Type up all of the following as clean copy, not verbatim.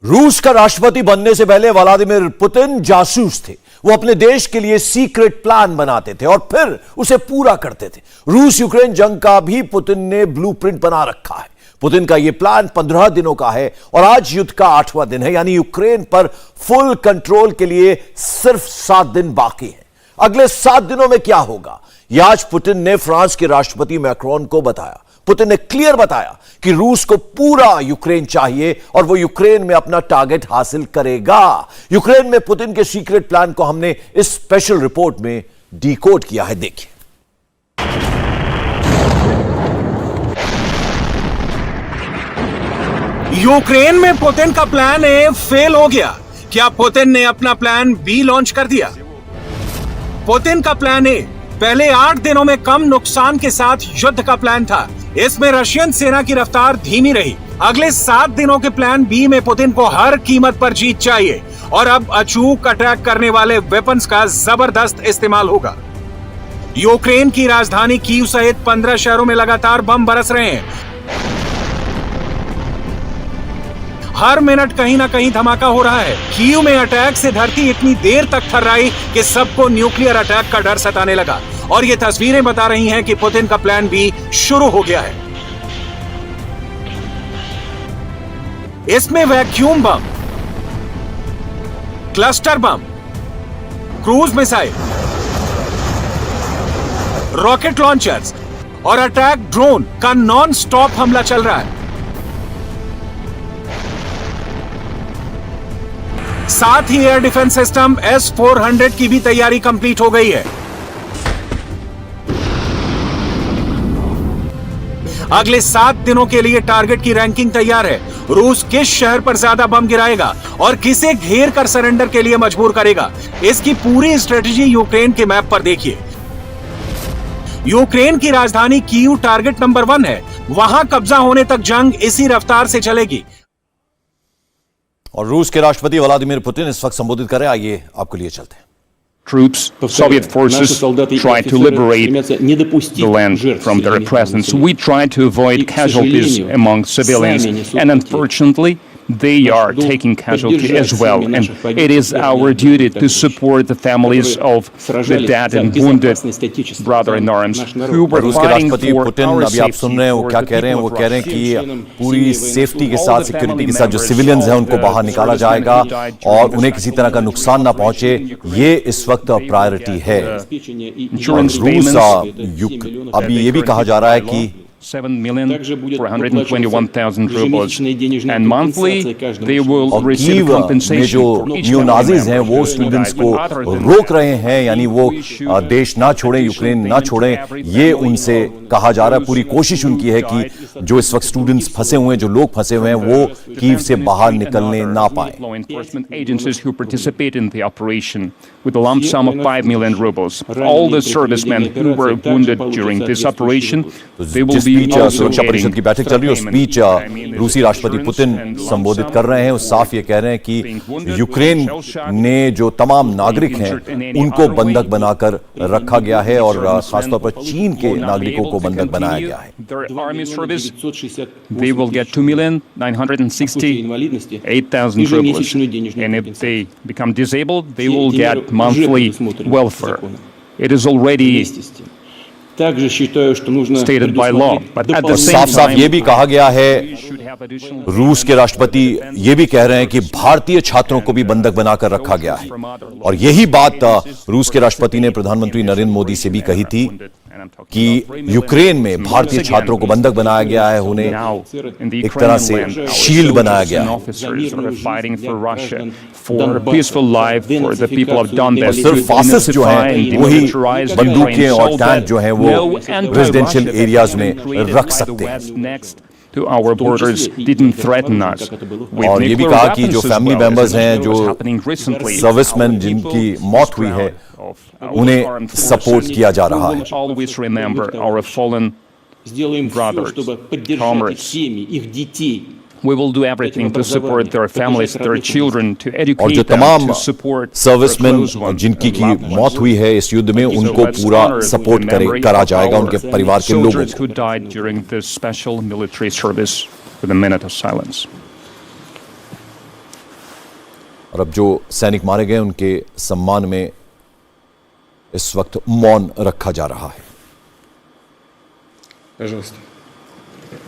रूस का राष्ट्रपति बनने से पहले व्लादिमीर पुतिन जासूस थे। वो अपने देश के लिए सीक्रेट प्लान बनाते थे और फिर उसे पूरा करते थे। रूस यूक्रेन जंग का भी पुतिन ने ब्लूप्रिंट बना रखा है। पुतिन का यह प्लान 15 दिनों का है और आज युद्ध का 8वां दिन है, यानी यूक्रेन पर फुल कंट्रोल के लिए सिर्फ 7 दिन बाकी हैं। अगले 7 दिनों में क्या होगा, यह आज पुतिन ने फ्रांस के राष्ट्रपति मैक्रोन को बताया। पुतिन ने क्लियर बताया कि रूस को पूरा यूक्रेन चाहिए और वो यूक्रेन में अपना टारगेट हासिल करेगा। यूक्रेन में पुतिन के सीक्रेट प्लान को हमने इस स्पेशल रिपोर्ट में डिकोड किया है, देखिए। यूक्रेन में पुतिन का प्लान ए फेल हो गया। क्या पुतिन ने अपना प्लान बी लॉन्च कर दिया? पुतिन का प्लान ए पहले 8 दिनों में कम नुकसान के साथ युद्ध का प्लान था। इसमें रशियन सेना की रफ्तार धीमी रही। अगले 7 दिनों के प्लान बी में पुतिन को हर कीमत पर जीत चाहिए और अब अचूक अटैक करने वाले वेपन्स का जबरदस्त इस्तेमाल होगा। यूक्रेन की राजधानी कीव सहित 15 शहरों में लगातार बम बरस रहे हैं। हर मिनट कहीं ना कहीं धमाका हो रहा है। कीव में अटैक से धरती इतनी देर तक थर्राई कि सबको न्यूक्लियर अटैक का डर सताने लगा और ये तस्वीरें बता रही हैं कि पुतिन का प्लान भी शुरू हो गया है। इसमें वैक्यूम बम, cluster bomb, cruise missile, rocket launchers और अटैक ड्रोन का नॉन स्टॉप हमला चल रहा है। साथ ही एयर डिफेंस सिस्टम S-400 की भी तैयारी कंप्लीट हो गई है। अगले 7 दिनों के लिए टारगेट की रैंकिंग तैयार है। रूस किस शहर पर ज्यादा बम गिराएगा और किसे घेर कर सरेंडर के लिए मजबूर करेगा, इसकी पूरी स्ट्रेटेजी यूक्रेन के मैप पर देखिए। यूक्रेन की राजधानी कीव टारगेट नंबर 1 है। वहां कब्जा होने तक जंग इसी रफ्तार से चलेगी। और रूस के राष्ट्रपति व्लादिमीर पुतिन इस वक्त संबोधित कर रहे हैं, आइए आपके लिए चलते हैं। Troops, Soviet forces try to liberate the land from their presence. We try to avoid casualties among civilians, and unfortunately, they are taking casualties as well. And it is our duty to support the families of the dead and wounded brother-in-arms who were fighting for our अभी आप सुन रहे हैं वो क्या कह रहे हैं, वो कह रहे हैं कि पूरी सेफ्टी के साथ, सिक्योरिटी के साथ जो सिविलियंस हैं उनको बाहर निकाला जाएगा और उन्हें किसी तरह का नुकसान ना पहुंचे, ये इस वक्त प्रायोरिटी है। रूस अभी ये भी कहा जा रहा है कि 7,421,000 rubles, and monthly they will receive compensation. जो न्यूनाजीज हैं वो स्टूडेंट्स को रोक रहे हैं, यानी वो देश ना छोड़ें, यूक्रेन ना छोड़ें, ये उनसे कहा जा रहा है। पूरी कोशिश उनकी है कि जो इस वक्त स्टूडेंट्स फंसे हुए हैं, जो लोग फंसे हुए हैं, वो कीव से बाहर निकलने ना पाए। Law enforcement agencies who participate in the operation with a lump sum of 5 million rubles. All the servicemen who were wounded during this operation, they will be सुरक्षा परिषद की बैठक चल रही है, स्पीच रूसी राष्ट्रपति पुतिन संबोधित कर रहे हैं। वो साफ ये कह रहे हैं कि यूक्रेन ने जो तमाम नागरिक हैं उनको बंधक बनाकर रखा गया है और खासतौर पर चीन के नागरिकों को बंधक बनाया गया है। They will get 2,968,000 rubles, and if they become disabled, they will get monthly welfare. It is already stated by law, but at the same time, साफ ये भी कहा गया है, रूस के राष्ट्रपति ये भी कह रहे हैं कि भारतीय छात्रों को भी बंधक बनाकर रखा गया है और यही बात रूस के राष्ट्रपति ने प्रधानमंत्री नरेंद्र मोदी से भी कही थी कि यूक्रेन में भारतीय छात्रों को बंधक बनाया गया है, उन्हें एक तरह से शील्ड बनाया गया है। सिर्फ फासिस्ट जो हैं वही बंदूकें और टैंक जो हैं वो रेजिडेंशियल एरियाज में रख सकते हैं। To our borders didn't threaten us. और ये भी कहा कि जो फैमिली मेंबर्स हैं, जो सर्विसमैन जिनकी मौत हुई है, उन्हें सपोर्ट किया जा रहा है। Always remember our fallen brothers, comrades. We will do everything to support their families, their children, to और जो educate them, तमाम to support सर्विसमैन जिनकी की मौत हुई है इस युद्ध में, उनको पूरा सपोर्ट करा जाएगा, उनके परिवार के लोगों soldiers को। who died during this special military service with a minute of silence. और अब जो सैनिक मारे गए उनके सम्मान में इस वक्त मौन रखा जा रहा है।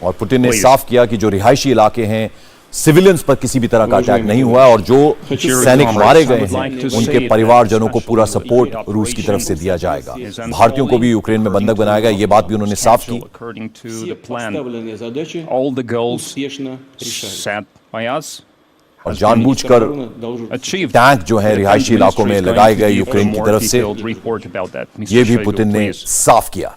और पुतिन ने साफ किया कि जो रिहायशी इलाके हैं, सिविलियंस पर किसी भी तरह का अटैक नहीं हुआ है और जो सैनिक मारे गए हैं उनके परिवारजनों को पूरा सपोर्ट रूस की तरफ से दिया जाएगा। भारतीयों को भी यूक्रेन में बंधक बनाया गया, ये बात भी उन्होंने साफ की। और जानबूझकर टैंक जो है रिहायशी इलाकों में लगाए गए यूक्रेन की तरफ से, ये भी पुतिन ने साफ किया।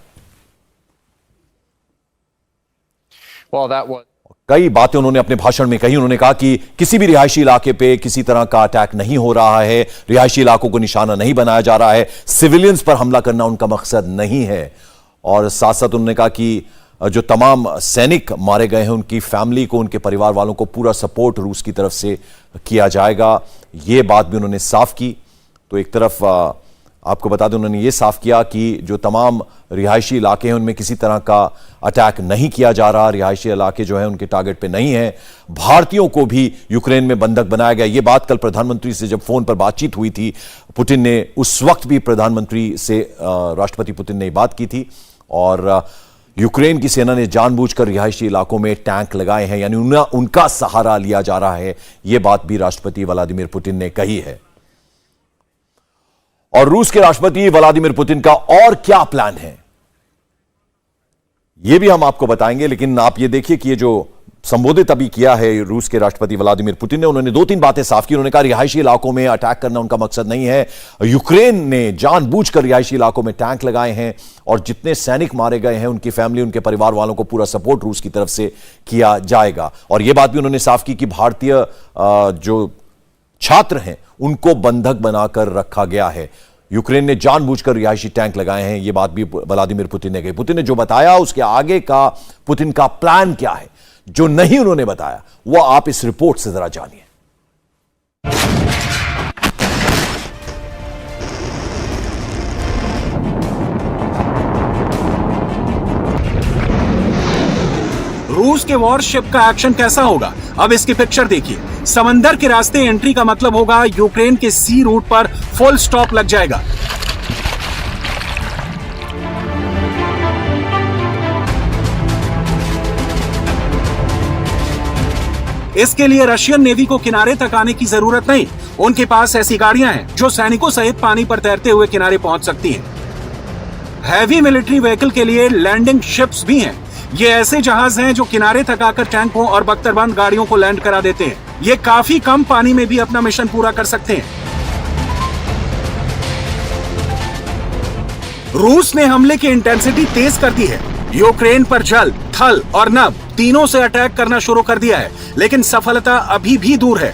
कई बातें उन्होंने अपने भाषण में कही। उन्होंने कहा कि किसी भी रिहायशी इलाके पे किसी तरह का अटैक नहीं हो रहा है, रिहायशी इलाकों को निशाना नहीं बनाया जा रहा है, सिविलियंस पर हमला करना उनका मकसद नहीं है। और साथ साथ उन्होंने कहा कि जो तमाम सैनिक मारे गए हैं उनकी फैमिली को, उनके परिवार वालों को पूरा सपोर्ट रूस की तरफ से किया जाएगा, ये बात भी उन्होंने साफ की। तो एक तरफ आपको बता दें, उन्होंने ये साफ किया कि जो तमाम रिहायशी इलाके हैं उनमें किसी तरह का अटैक नहीं किया जा रहा, रिहायशी इलाके जो हैं उनके टारगेट पे नहीं है। भारतीयों को भी यूक्रेन में बंधक बनाया गया। ये बात कल प्रधानमंत्री से जब फोन पर बातचीत हुई थी, पुतिन ने उस वक्त भी प्रधानमंत्री से राष्ट्रपति पुतिन ने बात की थी और यूक्रेन की सेना ने जानबूझकर रिहायशी इलाकों में टैंक लगाए हैं, यानी उनका सहारा लिया जा रहा है। यह बात भी राष्ट्रपति व्लादिमीर पुतिन ने कही है। और रूस के राष्ट्रपति व्लादिमीर पुतिन का और क्या प्लान है, यह भी हम आपको बताएंगे। लेकिन आप यह देखिए कि ये जो संबोधित अभी किया है रूस के राष्ट्रपति व्लादिमीर पुतिन ने, उन्होंने 2-3 बातें साफ की। उन्होंने कहा रिहायशी इलाकों में अटैक करना उनका मकसद नहीं है। यूक्रेन ने जानबूझकर रिहायशी इलाकों में टैंक लगाए हैं और जितने सैनिक मारे गए हैं उनकी फैमिली, उनके परिवार वालों को पूरा सपोर्ट रूस की तरफ से किया जाएगा। और यह बात भी उन्होंने साफ की कि भारतीय जो छात्र हैं उनको बंधक बनाकर रखा गया है। यूक्रेन ने जानबूझकर रिहायशी टैंक लगाए हैं, यह बात भी व्लादिमीर पुतिन ने कही। पुतिन ने जो बताया उसके आगे का पुतिन का प्लान क्या है, जो नहीं उन्होंने बताया, वो आप इस रिपोर्ट से जरा जानिए। रूस के वॉरशिप का एक्शन कैसा होगा, अब इसकी पिक्चर देखिए। समंदर के रास्ते एंट्री का मतलब होगा यूक्रेन के सी रूट पर फुल स्टॉप लग जाएगा। इसके लिए रशियन नेवी को किनारे तक आने की जरूरत नहीं। उनके पास ऐसी गाड़ियां हैं जो सैनिकों सहित पानी पर तैरते हुए किनारे पहुंच सकती हैं। हैवी मिलिट्री व्हीकल के लिए लैंडिंग शिप्स भी हैं। ये ऐसे जहाज हैं जो किनारे तक आकर टैंकों और बख्तरबंद गाड़ियों को लैंड करा देते हैं। ये काफी कम पानी में भी अपना मिशन पूरा कर सकते हैं। रूस ने हमले की इंटेंसिटी तेज कर दी है। यूक्रेन पर जल, थल और नभ तीनों से अटैक करना शुरू कर दिया है, लेकिन सफलता अभी भी दूर है।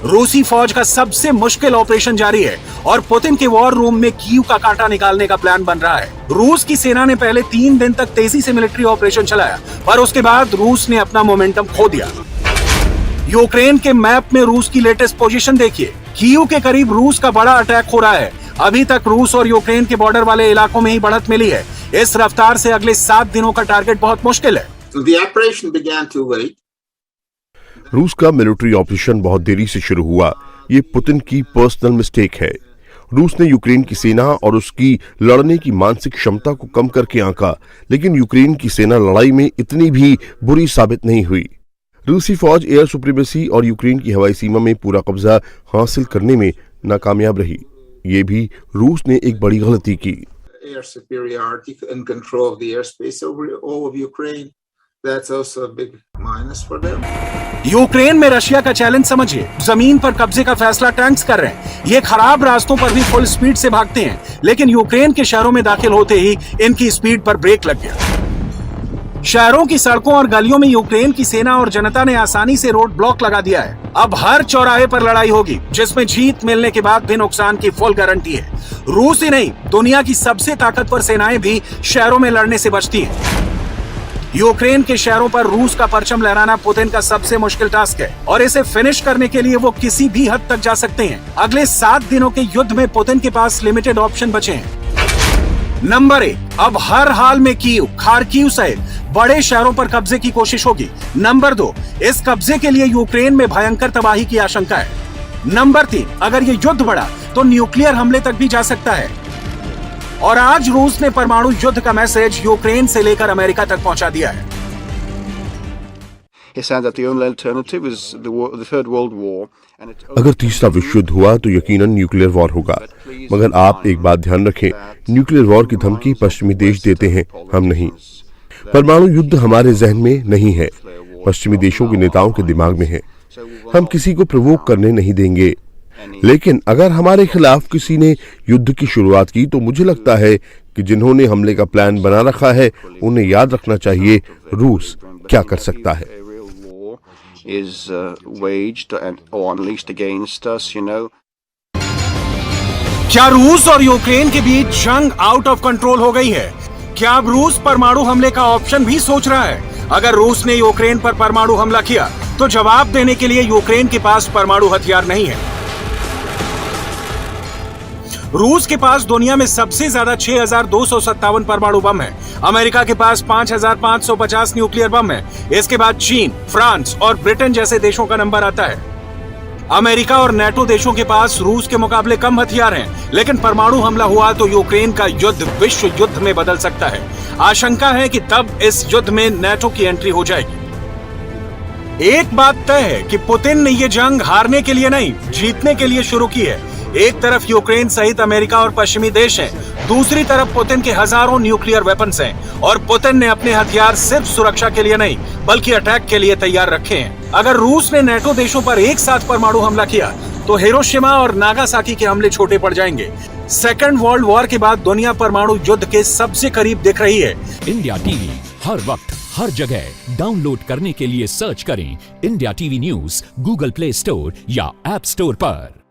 रूसी फौज का सबसे मुश्किल ऑपरेशन जारी है और पुतिन के वॉर रूम में कीव का कांटा निकालने का प्लान बन रहा है। रूस की सेना ने पहले 3 दिन तक तेजी से मिलिट्री ऑपरेशन चलाया, पर उसके बाद रूस ने अपना मोमेंटम खो दिया। यूक्रेन के मैप में रूस की लेटेस्ट पोजीशन देखिए। कीव के करीब रूस का बड़ा अटैक हो रहा है। अभी तक रूस और यूक्रेन के बॉर्डर वाले इलाकों में ही बढ़त मिली है। इस रफ्तार से अगले 7 दिनों का टारगेट बहुत मुश्किल है। रूस का मिलिट्री ऑपरेशन बहुत देरी से शुरू हुआ। ये पुतिन की पर्सनल मिस्टेक है। रूस ने यूक्रेन की सेना और उसकी लड़ने की मानसिक क्षमता को कम करके आंका, लेकिन यूक्रेन की सेना लड़ाई में इतनी भी बुरी साबित नहीं हुई। रूसी फौज एयर सुप्रीमेसी और यूक्रेन की हवाई सीमा में पूरा कब्जा हासिल करने में नाकामयाब रही। ये भी रूस ने एक बड़ी गलती की। Air superiority and control of the airspace over all of Ukraine. That's also a big minus for them. Ukraine में रशिया का चैलेंज समझिए। जमीन पर कब्जे का फैसला टैंक्स कर रहे हैं। ये खराब रास्तों पर भी फुल स्पीड से भागते हैं, लेकिन यूक्रेन के शहरों में दाखिल होते ही इनकी स्पीड पर ब्रेक लग गया। शहरों की सड़कों और गलियों में यूक्रेन की सेना और जनता ने आसानी से रोड ब्लॉक लगा दिया है। अब हर चौराहे पर लड़ाई होगी, जिसमें जीत मिलने के बाद भी नुकसान की फुल गारंटी है। रूस ही नहीं, दुनिया की सबसे ताकतवर सेनाएं भी शहरों में लड़ने से बचती हैं। यूक्रेन के शहरों पर रूस का परचम लहराना पुतिन का सबसे मुश्किल टास्क है और इसे फिनिश करने के लिए वो किसी भी हद तक जा सकते हैं। अगले 7 दिनों के युद्ध में पुतिन के पास लिमिटेड ऑप्शन बचे हैं। नंबर 1, अब हर हाल में कीव, खार्किव सहित बड़े शहरों पर कब्जे की कोशिश होगी। नंबर 2, इस कब्जे के लिए यूक्रेन में भयंकर तबाही की आशंका है। नंबर 3, अगर ये युद्ध बढ़ा तो न्यूक्लियर हमले तक भी जा सकता है। और आज रूस ने परमाणु युद्ध का मैसेज यूक्रेन से लेकर अमेरिका तक पहुंचा दिया है। He said that the only alternative is the Third World War. अगर तीसरा विश्व युद्ध हुआ तो यकीनन न्यूक्लियर वॉर होगा, मगर आप एक बात ध्यान रखें, न्यूक्लियर वॉर की धमकी पश्चिमी देश देते हैं, हम नहीं। परमाणु युद्ध हमारे जहन में नहीं है, पश्चिमी देशों के नेताओं के दिमाग में है। हम किसी को प्रवोक करने नहीं देंगे, लेकिन अगर हमारे खिलाफ किसी ने युद्ध की शुरुआत की तो मुझे लगता है कि जिन्होंने हमले का प्लान बना रखा है उन्हें याद रखना चाहिए रूस क्या कर सकता है। Is waged or unleashed against us, you know. क्या रूस और यूक्रेन के बीच जंग आउट ऑफ कंट्रोल हो गई है? क्या अब रूस परमाणु हमले का ऑप्शन भी सोच रहा है? अगर रूस ने यूक्रेन पर परमाणु हमला किया तो जवाब देने के लिए यूक्रेन के पास परमाणु हथियार नहीं है। रूस के पास दुनिया में सबसे ज्यादा 6,257 परमाणु बम है। अमेरिका के पास 5,550 न्यूक्लियर बम है। इसके बाद चीन, फ्रांस और ब्रिटेन जैसे देशों का नंबर आता है। अमेरिका और नेटो देशों के पास रूस के मुकाबले कम हथियार हैं, लेकिन परमाणु हमला हुआ तो यूक्रेन का युद्ध विश्व युद्ध में बदल सकता है। आशंका है कि तब इस युद्ध में नेटो की एंट्री हो जाएगी। एक बात तय है कि पुतिन ने यह जंग हारने के लिए नहीं, जीतने के लिए शुरू की है। एक तरफ यूक्रेन सहित अमेरिका और पश्चिमी देश हैं, दूसरी तरफ पुतिन के हजारों न्यूक्लियर वेपन्स हैं और पुतिन ने अपने हथियार सिर्फ सुरक्षा के लिए नहीं बल्कि अटैक के लिए तैयार रखे हैं। अगर रूस ने नेटो देशों पर एक साथ परमाणु हमला किया तो हिरोशिमा और नागासाकी के हमले छोटे पड़ जाएंगे। सेकेंड वर्ल्ड वॉर के बाद दुनिया परमाणु युद्ध के सबसे करीब दिख रही है। इंडिया टीवी हर वक्त हर जगह डाउनलोड करने के लिए सर्च करें India TV news Google play store या ऐप स्टोर पर।